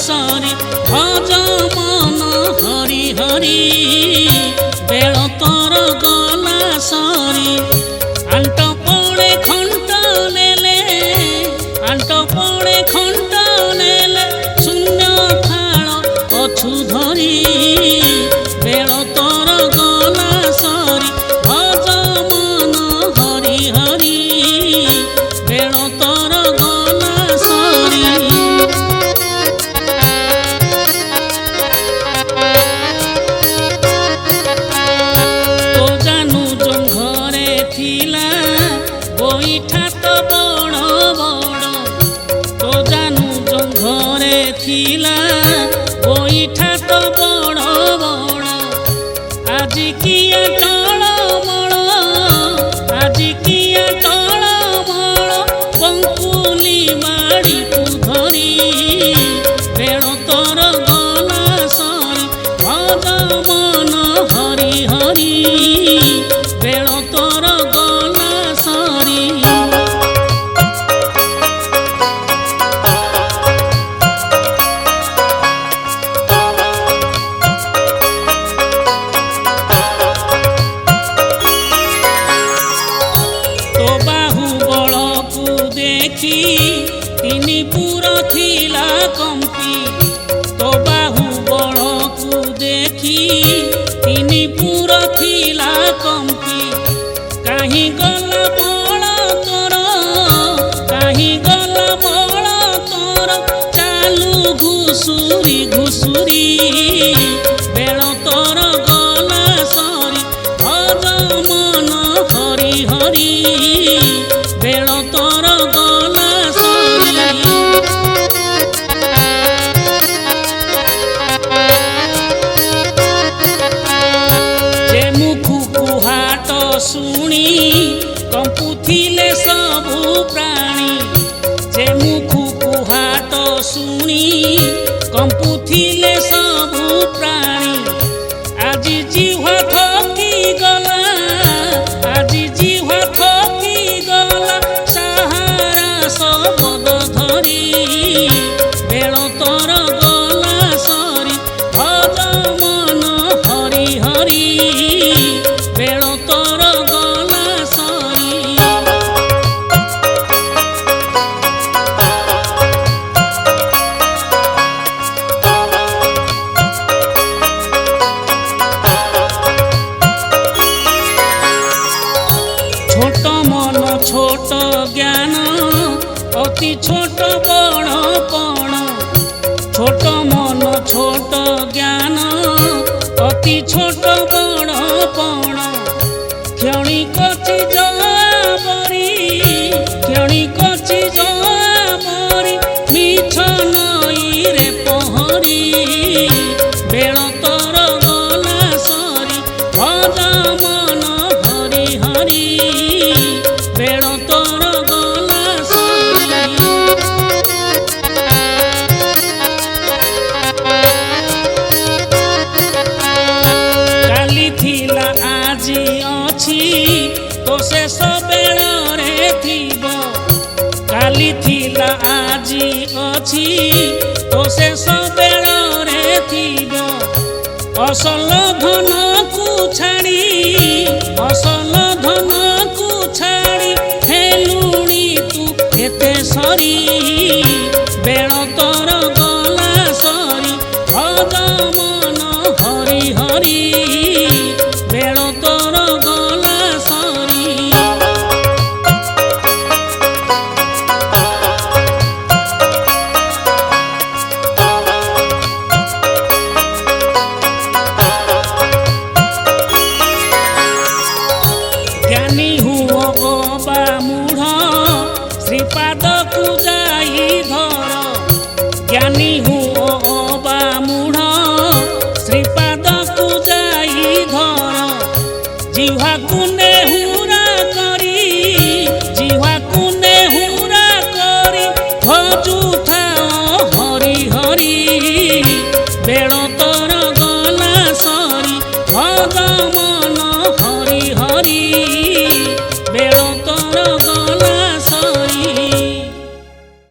सरी भज मन हरि हरि बेल तोर गला सरी आंट पड़े खंट नेले आंट पड़े खंट नेले शून्य थाल अछु धरी बेल तोर गला सरी भज मन हरि हरि बेल तोर गला सरी तो जानू जो घरे थिला गोईठा तो बड़ बड़ तो जानू जो घरे थिला गोईठा तो बड़ बड़ आज किया टळमळ आज किया टळमळ बंकुली बाड़ी तू धरी बेल तोर गला सरी भज मन हरि हरि बेल तोर गला सरी तो बाहुबल को देखी तिनी पुर थिला कंपी तो बाहुबल को देखी तिनी पुर थिला कंपी कहीं गला बल तोर कहीं गला बल तोर चालू घुसुरी घुसुरी बेल तोर गला सरी भज मन हरि हरि बेल तोर गला सरी जे मुखु कुहाट शुणी कंपुथिले सबु प्राणी जे मुखु कुहाट शुणी कंपुथिले सबु प्राणी आज जिह्वा थकी गला आज जिह्वा थकी गला सहारा सबद धरी बेल तोर गला सरी भज मन हरि हरि बेल तोर गला सरी छोट मन छोट ज्ञान अति छोट बड़पण छोट मन छोट ज्ञान अति छोट बड़पण क्षणिक चीज बरी क्षणिक चीज बरी मिछ नई रे पहरी बेल तोर गला सरी भज मन हरि हरि बेल तोर गला सरी काली थिला आजी अछि तो शेष बेल रे थिब काली थिला आजी अछि तो शेष बेल रे थिब असल धन को छाड़ी असल धन को छाड़ी हेलुणी तू एते सरी